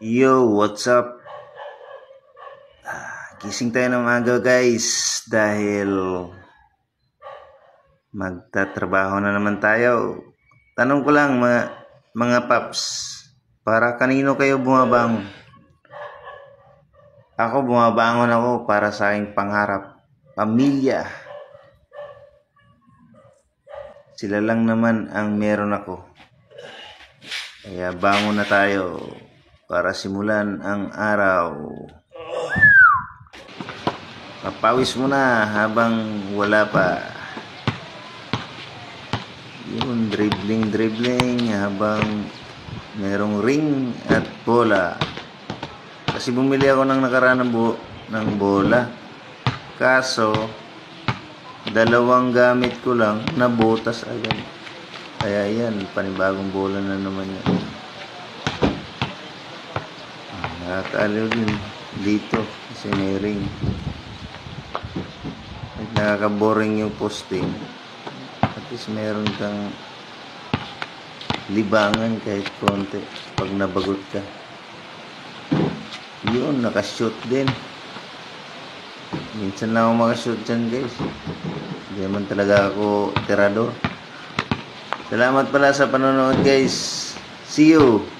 Yo, what's up? Gising tayo ng aga guys dahil magtatrabaho na naman tayo. Tanong ko lang mga paps, para kanino kayo bumabangon? Ako bumabangon ako para sa aking pangarap, pamilya. Sila lang naman ang meron ako. Kaya bangon na tayo para simulan ang araw. Papawis muna habang wala pa. Yun, dribbling habang merong ring at bola. Kasi bumili ako ng nakaraan ng bola. Kaso, dalawang gamit ko lang, nabutas agad. Kaya yan, panibagong bola na naman yan. Nakakaaliw din dito kasi may ring. Nakaka-boring yung posting. At least meron kang libangan kahit konti pag nabagot ka. Yun, nakashoot din. Minsan lang ako makashoot dyan guys. Hindi naman talaga ako tirador. Salamat pala sa panonood guys. See you!